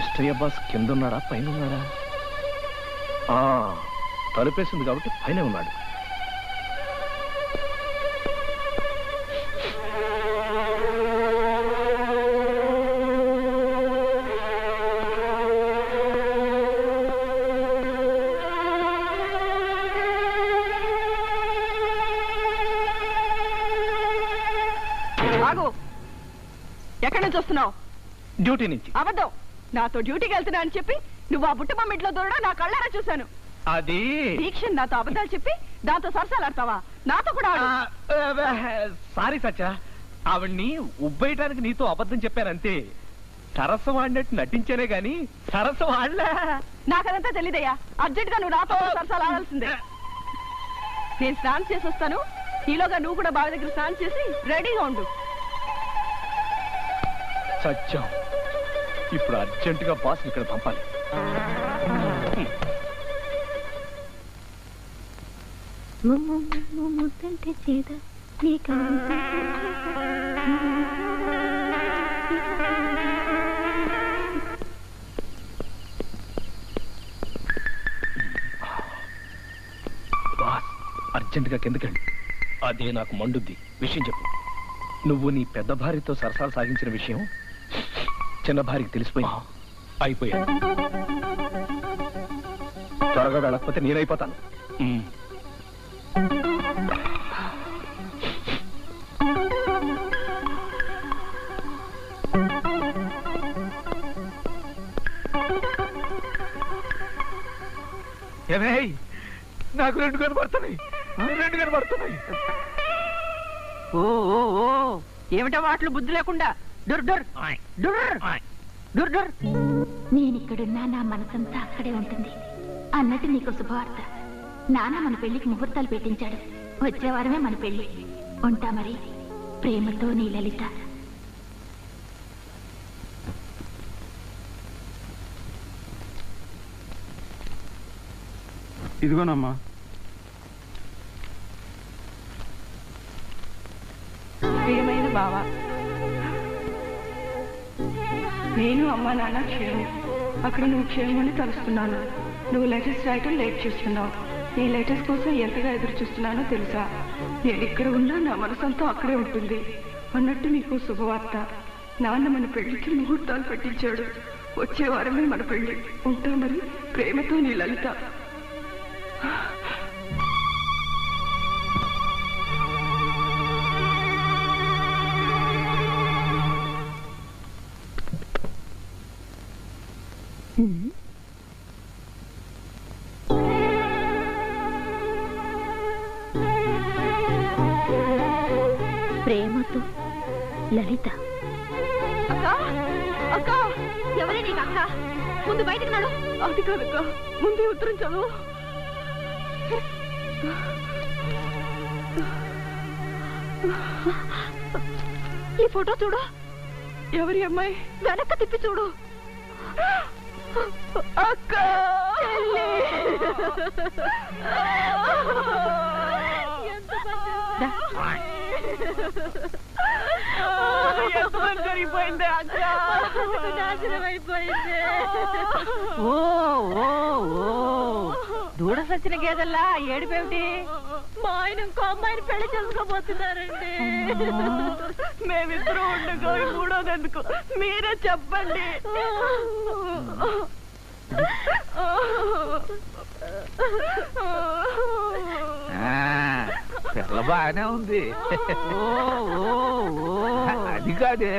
Krishnaiah boss కింద ఉన్నాడా పైన ఉన్నాడా? తలుపేసింది కాబట్టి పైన ఉన్నాడు. ఎక్కడి నుంచి వస్తున్నావు? డ్యూటీ నుంచి. అబద్ధం. నాతో డ్యూటీకి వెళ్తున్నా అని చెప్పి నువ్వు ఆ బుట్టమ్మ ఇంట్లో దూరడం నా కళ్ళారా చూశాను. అది దీక్ష నాతో అబద్ధాలు చెప్పి దాంతో సరసాలాడతావా? నాతో కూడా సారీ సచ్చా, ఆవిడ్ని ఉబ్బేయటానికి నీతో అబద్ధం చెప్పానంతే. సరస్సు ఆడినట్టు నటించానే గాని సరస్సు ఆడలే. నాకదంతా తెలీదయ్యా. అర్జెంట్ గా నువ్వు నాతో సరసాలు ఆడాల్సిందే. నేను స్నానం చేసి వస్తాను. ఈలోగా నువ్వు కూడా బావి దగ్గర స్నానం చేసి రెడీగా ఉండు. సత్యం, ఇప్పుడు అర్జెంటుగా బాస్ ఇక్కడ పంపాలి. బాస్ అర్జెంటుగా కిందకెళ్ళి. అదే నాకు మండుద్ది. విషయం చెప్పు. నువ్వు నీ పెద్ద భార్యతో సరసాలు సాగించిన విషయం చిన్న భార్యకి తెలిసిపోయింది. అయిపోయా. త్వరగా వెళ్ళకపోతే నేనైపోతాను. నాకు 2 కనబడుతున్నాయి. 2 కనబడుతున్నాయి. ఓ ఏమిటా మాటలు బుద్ధి లేకుండా? నేనిక్కడున్నా నా మనసంతా అక్కడే ఉంటుంది అన్నట్టు నీకు శుభవార్త. నాన్న మన పెళ్లికి ముహూర్తాలు పెట్టించాడు. వచ్చే వారమే మన పెళ్లి. ఉంటా మరి. ప్రేమతో నీ లలిత. ఇదిగోనమ్మా. ప్రియమైన బావా, నేను అమ్మ నాన్న క్షేమం. అక్కడ నువ్వు క్షేమని తలుస్తున్నాను. నువ్వు లెటర్స్ రాయటం లేట్ చేస్తున్నావు. నీ లెటర్స్ కోసం ఎంతగా ఎదురు చూస్తున్నానో తెలుసా? నేను ఇక్కడ ఉన్నా నా మనసంతా అక్కడే ఉంటుంది అన్నట్టు నీకు శుభవార్త. నాన్న మన పెళ్లికి ముహూర్తాలు పెట్టించాడు. వచ్చే వారమే మన పెళ్లి. ఉంటా మరి. ప్రేమతో నీ లలిత. ప్రేమతో లలిత. అక్క అక్క, ఎవరే నీకు అక్క? ముందు బయటకు నాడు. అది కాదక్క, ముందు ఉత్తరం చదువు. ఈ ఫోటో చూడు. ఎవరి అమ్మాయి? వెనక్కి తిప్పి చూడు. అక్క, జరిగిపోయింది అక్క. నాశనం అయిపోయింది. ఓ దూడ సచ్చిన గేదల్లా ఏడిపేమిటి? మా ఆయన ఇంకో అమ్మాయిని పెళ్లి చేసుకోబోతున్నారండి. మేమిద్దరూ ఉండగా మూడోది ఎందుకు? మీరే చెప్పండి. పిల్ల బాగానే ఉంది. అది కాదే,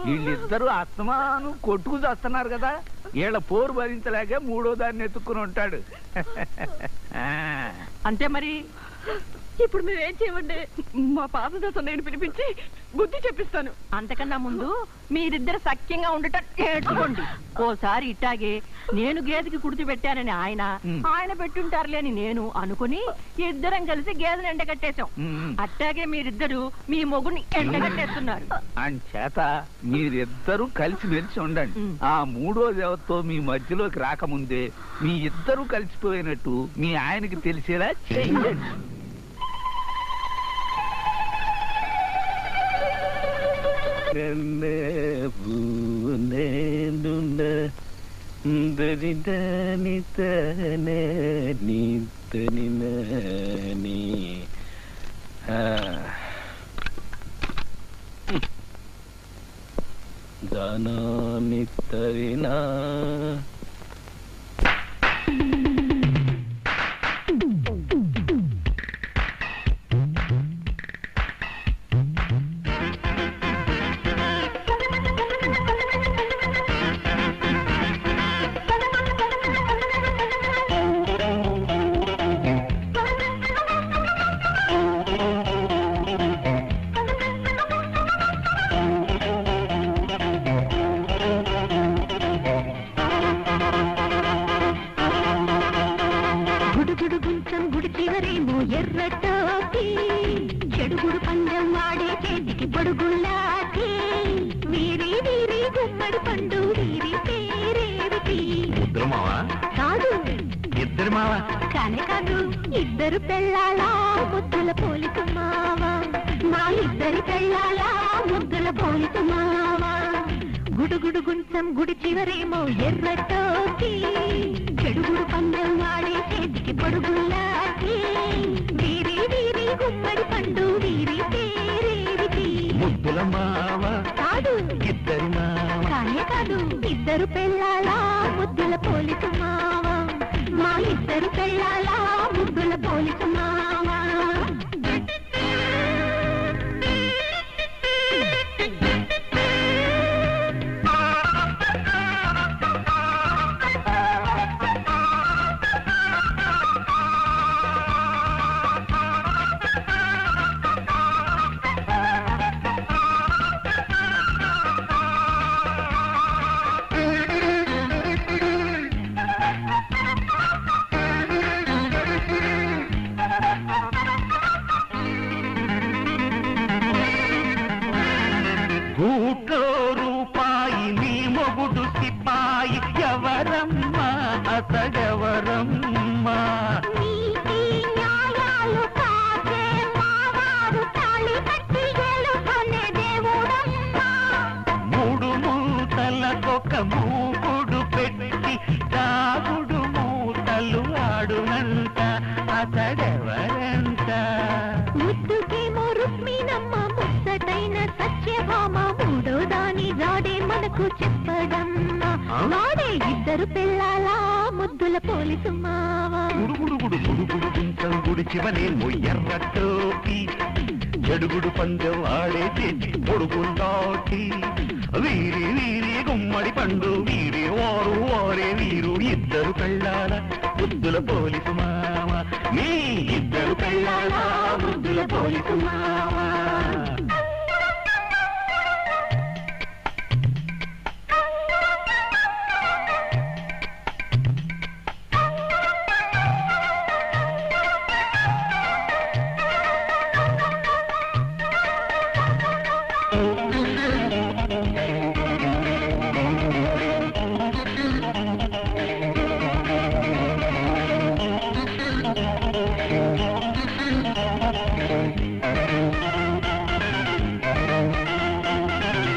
వీళ్ళిద్దరూ అస్తమాను కొట్టుకు చేస్తున్నారు కదా. వీళ్ళ పోరు భరించలేక మూడో దాన్ని ఎత్తుక్కుని ఉంటాడు. అంతే మరి. ఇప్పుడు మీరేం చేయమండి? మా పాపతో నేను పిలిపించి బుద్ధి చెప్పిస్తాను. అంతకన్నా ముందు మీరిద్దరు సఖ్యంగా ఉండటం నేర్చుకోండి. ఓసారి ఇట్టాగే నేను గేదెకి కుడితి పెట్టానని ఆయన పెట్టుంటారులే అని నేను అనుకుని ఇద్దరం కలిసి గేదెని ఎండగట్టేశాం. అట్టాగే మీరిద్దరు మీ మొగుని ఎండగట్టేస్తున్నారు. అంచేత మీరిద్దరూ కలిసి మెలిసి ఉండండి. ఆ మూడో దేవతతో మీ మధ్యలోకి రాకముందే మీ ఇద్దరూ కలిసిపోయినట్టు మీ ఆయనకి తెలిసేలా చేయండి. దానానిత్తరినా గుడుగుడు గుంచం గుడి చివరేమో ఎర్రటోపి చెడుగుడు పందెం వాడే చేతికి పొడుగులాటి వీరి వీరి గుమ్మడి పండు వీరి పేరేవిటి ఇద్దరు మావా కాదు ఇద్దరు మావా కానే కాదు ఇద్దరు పెళ్ళాలా ముద్దుల పోలిక మావా మా ఇద్దరి పెళ్ళాలా ముద్దుల పోలిక మావా గుడుగుడు గుంచం గుడి చివరేమో ఎర్రటోపి చెడుగుడు పందెం వాడే చేతికి పొడుగులాటి వీరి వీరి గుమ్మడి పండు వీరి పేరేవిటి ముద్దుల మావ కాదు ఇద్దరి మావ కానే కాదు ఇద్దరు పెళ్ళాలా ముద్దుల పోలిక మావా మా ఇద్దరు పెళ్ళాలా ముద్దుల పోలిక మావా గూట్లో రూపాయి నీ మొగుడు సిపాయి ఎవరమ్మా అతడెవరమ్మా నీతి న్యాయాలు కాచే మావారు తాళి కట్టి గెలుపొనే దేవుడమ్మా మూడు మూతలకొక మూగుడు పెట్టి దాగుడు మూతలు ఆడునంట అతడెవరంట ముద్దుకేమో రుక్మిణమ్మ ముచ్చటైన సత్యభామ మూడో దాని రాడే మనకు చెప్పడమ్మా వాడే ఇద్దరు పిల్లలా ముద్దుల పోలిసు మావా గుడుగుడు గుడుగుడు గుంటం గుడి చివనేమో ఎర్రటోపి జడుగుడు పందెం ఆడే చేతి పొడుగుండాటి వీరి వీరి గుమ్మడి పండు వీరి వారు వారే వీరు ఇద్దరు పెళ్ళాల ముద్దుల పోలిసు మామ మీ ఇద్దరు పెళ్ళాల ముద్దుల పోలిసు మామ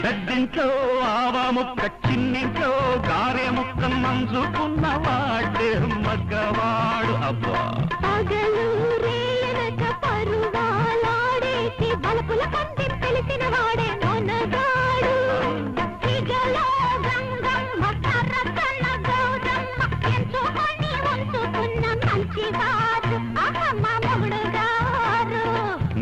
పెద్దింట్లో ఆవా ముక్క చిన్నింట్లో గారె ముక్క మంచుకున్నవాడే మగ్గవాడు అబ్బా పగలు రేయనక పరువాలాడేటి బలపుల పంది తెలిసిన వాడే మొనగాడు సిగలో గంగమ్మ కర్రకన్న గౌరమ్మ ఎంచుకొని ఉంచుకున్న మంచివాడు అహమ్మ మొగుడు గారు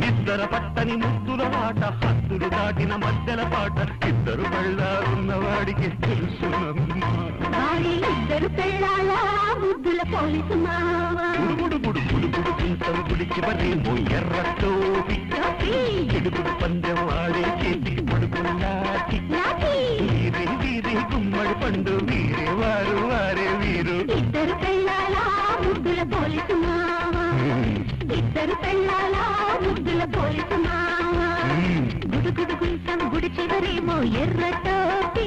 నిద్ర పట్టని ముద్దుల మాట హద్దులు దాటిన మధ్యల పాట ఇద్దరు పెళ్ళారున్నవాడికి తెలుసునమ్మా వారి ఇద్దరు పెళ్ళాలా ముద్దుల పోలీసు మావా గుడుగుడు గుడుగుడు గుంటలు గుడి చివరేమో ఎర్రటోపి చెడుగుడు పందెం ఆడే చేతి పడుకున్నాటి వీరే వీరే గుమ్మడి పండు వీరే వారు వారే వీరు ఇద్దరు పెళ్ళాలా ముద్దుల పోలీసు మావా ఇద్దరు పెళ్ళాలా ముద్దుల పోలీసు మావా గుడుగుడు గుంటం గుడి చివరేమో ఎర్రటోపి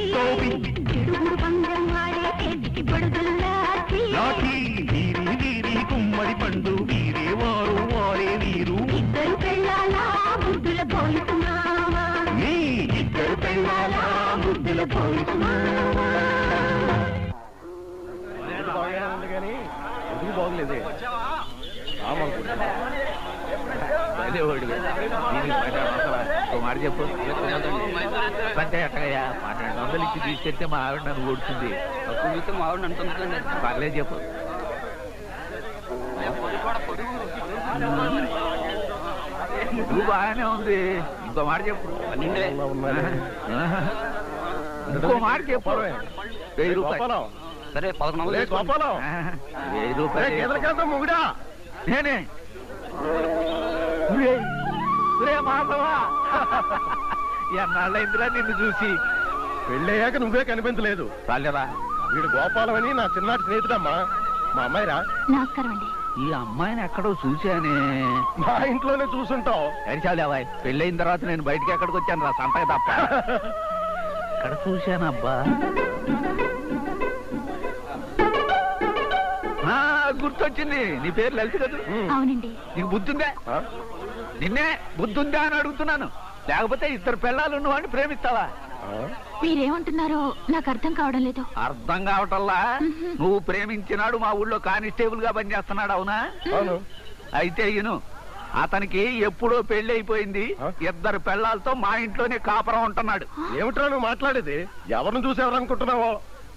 చెడుగుడు పందెం ఆడే చేతికి పడుగుల్లాటి నాటి వీరి వీరి గుమ్మడి పండు వీరే వారు వారే వీరు ఇద్దరు పెళ్ళాలా ముద్దుల పోలీసు మావా మీ ఇద్దరు పెళ్ళాల ముద్దుల పోలీసు మామ బాగోలేదే మాట చెప్పు అంటే అట్టగయ్యా 1200 ఇచ్చి తీసుకెళ్తే మా ఆవిడ నన్ను కొడుతుంది మా ఆవిడ అంటుంది పర్లేదు చెప్పు నువ్వు బాగానే ఉంది ఇంకో మాట చెప్పు ఇంకో మాట చెప్పు 1000 రూపాయలు సరే 1100 1000 రూపాయలు మొగుడా నేనే మాధవా ఎన్నాళ్ళైందిరా నిన్ను చూసి పెళ్ళయ్యాక నువ్వే కనిపించలేదు రాలేదా వీడు గోపాలం అని నా చిన్నటి స్నేహితుడమ్మా మా అమ్మాయిరా నమస్కారం అండి. ఈ అమ్మాయిని ఎక్కడో చూశానే మా ఇంట్లోనే చూసుంటావు అరిచాలేవాయ్ పెళ్ళయిన తర్వాత నేను బయటికి ఎక్కడికి వచ్చాను రా సంపయ తప్ప ఎక్కడ చూశానబ్బా గుర్తొచ్చింది నీ పేరు లలిత కదా అవునండి. నీకు బుద్ధుందా నిన్నే బుద్ధుందా అని అడుగుతున్నాను లేకపోతే 2 పిల్లలు ఉన్నవాడిని ప్రేమిస్తావా మీరేమంటున్నారో నాకు అర్థం కావడం లేదు. అర్థం కావటల్లా నువ్వు ప్రేమించినాడు మా ఊళ్ళో కానిస్టేబుల్ గా పనిచేస్తున్నాడు అవునా అవును అయితే ఈయను అతనికి ఎప్పుడో పెళ్లి అయిపోయింది 2 పిల్లలతో మా ఇంట్లోనే కాపురం ఉంటున్నాడు ఏమిట్రా నువ్వు మాట్లాడేది ఎవరిని చూసి ఎవరనుకుంటున్నావో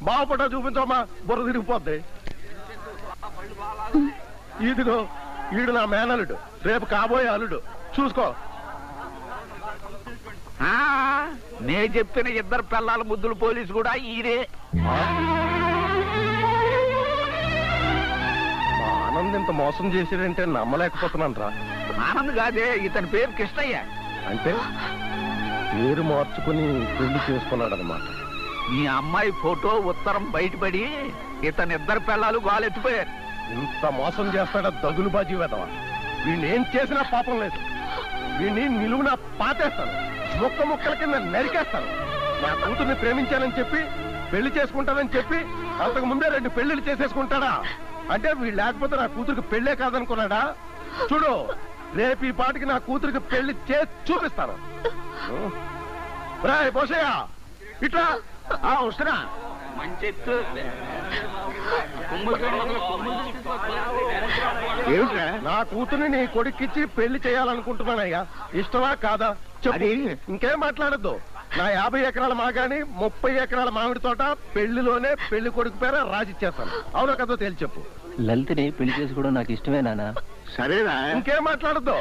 బాగుపడ్డా చూపించమ్మా బుర్ర తిరిగిపోద్ది ఇదిగో ఈడు నా మేనలుడు రేపు కాబోయే అల్లుడు చూసుకో నే చెప్పిన 2 పిల్లల ముద్దులు పోలీసు కూడా ఈరే మా ఆనంద్ ఇంత మోసం చేసాడంటే నమ్మలేకపోతున్నాను రా ఆనంద్ కాదే ఇతని పేరు కృష్ణయ్య అంటే పేరు మార్చుకుని పెళ్లి చేసుకున్నాడు అనమాట ఈ అమ్మాయి ఫోటో ఉత్తరం బయటపడి ఇతని 2 పిల్లలు గోలెత్తిపోయారు ఇంత మోసం చేస్తాడా దగులు బాజీ వేదవా వీడిని ఏం చేసినా పాపం లేదు వీడిని నిలువున పాతేస్తాను ముక్క ముక్కల కింద నరికేస్తాను నా కూతుర్ని ప్రేమించానని చెప్పి పెళ్లి చేసుకుంటానని చెప్పి అంతకు ముందే 2 పెళ్లిళ్ళు చేసేసుకుంటాడా అంటే వీళ్ళు లేకపోతే నా కూతురికి పెళ్లే కాదనుకున్నాడా చూడు రేపు ఈ పాటికి నా కూతురికి పెళ్లి చేసి చూపిస్తాను రాయ్ బోసయ్య ఇట్లా వస్తున్నా ఏమిట్రా నా కూతుర్ని నీ కొడుక్కిచ్చి పెళ్లి చేయాలనుకుంటున్నానయ్యా ఇష్టమా కాదా చెప్పు ఇంకేం మాట్లాడద్దు నా 50 ఎకరాల మాగాని 30 ఎకరాల మామిడి తోట పెళ్లిలోనే పెళ్లి కొడుకు పేర రాసిచ్చేస్తాను అవునా కదా తేల్చి చెప్పు లలితని పెళ్లి చేసుకోవడం నాకు ఇష్టమే నాన్న. సరేనా ఇంకేం మాట్లాడద్దు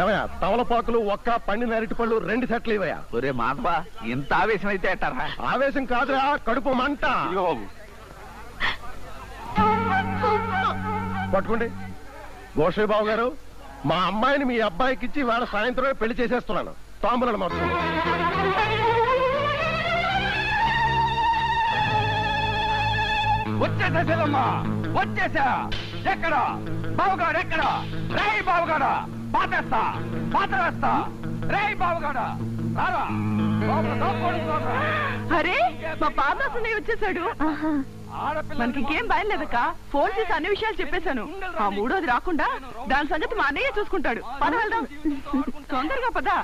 ఏమయ్యా తమలపాకులు ఒక్క పండిన అరటి పళ్ళు 2 సెట్లు ఇవయ్యా ఒరే మాధవా ఇంత ఆవేశం అయితే అట్టారా ఆవేశం కాదురా కడుపు మంట పట్టుకోండి గోషయ్య బాబు గారు మా అమ్మాయిని మీ అబ్బాయికి ఇచ్చి వాళ్ళ సాయంత్రమే పెళ్లి చేసేస్తున్నాను తాంబూలను మొత్తం వచ్చేసేదమ్మా వచ్చేసా ఎక్కడ బావుగాడు ఎక్కడ రే బావుగాడ పాతేస్తా పాతవేస్తా రే బావుగాడ రారా అరే మా పాదాసన్నయ్య వచ్చేసాడు మనకి ఇంకేం బయలుదేరక ఫోన్ చేసి అన్ని విషయాలు చెప్పేశాను ఆ 3వది రాకుండా దాని సంగతి మా అన్నయ్య చూసుకుంటాడు పద వెళ్దాం తొందరగా పదా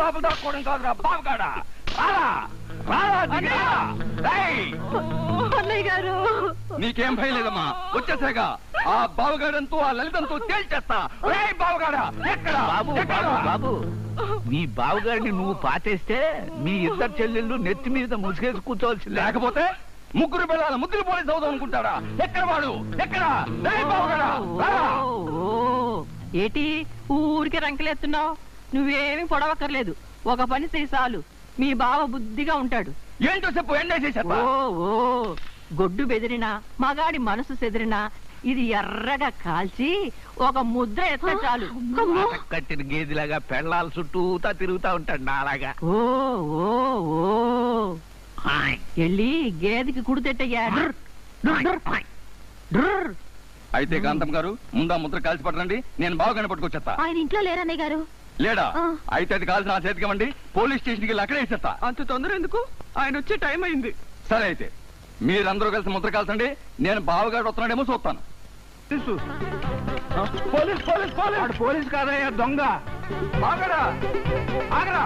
లోపల దాక్కోవడం కాదురా బావుగాడ అన్నయ్య గారు నీకేం భయం లేదమ్మా వచ్చేసాగా ఆ బావుగాడంతో ఆ లలితంతో తేల్చేస్తా బావుగాడ ఎక్కడ బాబు నీ బావుగాడిని నువ్వు పాతేస్తే మీ 2 చెల్లెళ్ళు నెత్తి మీద ముసుగేసి కూర్చోవలసి లేకపోతే 3 పిల్లల ముద్దులు పోలీసు అవుదాం అనుకుంటారా ఎక్కడ వాడు ఎక్కడ ఏటి ఊరికి రంకెలేస్తున్నావు నువ్వేమి పొడవక్కర్లేదు ఒక పని చేయి చాలు మీ బావ బుద్ధిగా ఉంటాడు ఏంటో చెప్పు ఎండేసేసా ఓ గొడ్డు బెదిరినా మగాడి మనసు చెదిరినా ఇది ఎర్రగా కాల్చి ఒక ముద్ర ఎత్త చాలు కట్టిన గేదిలాగా పెళ్ళాల చుట్టూతా తిరుగుతా ఉంటాడు నాలాగా ఓ వెళ్ళి గేదెకి కుడితెట్టయ్యా అయితే కాంతం గారు ముందా ముద్ర కాల్చి పట్టండి నేను బాగా పట్టుకొచ్చేస్తా ఆయన ఇంట్లో లేరన్నయ్య గారు. లేడా అయితే అది కాల్సి నా చేతికి ఇవ్వండి పోలీస్ స్టేషన్కి వెళ్ళి అక్కడే ఇచ్చేస్తా అంత తొందర ఎందుకు ఆయన వచ్చే టైం అయింది సరే అయితే మీరందరూ కలిసి ముద్ర కాల్చండి నేను బావగాడు వస్తున్నాడేమో చూస్తాను పోలీస్ పోలీస్ పోలీస్ పోలీస్ కాదయ్యా దొంగ ఆగరా ఆగరా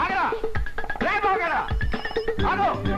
ఆగరా రే బావగాడా ఆగు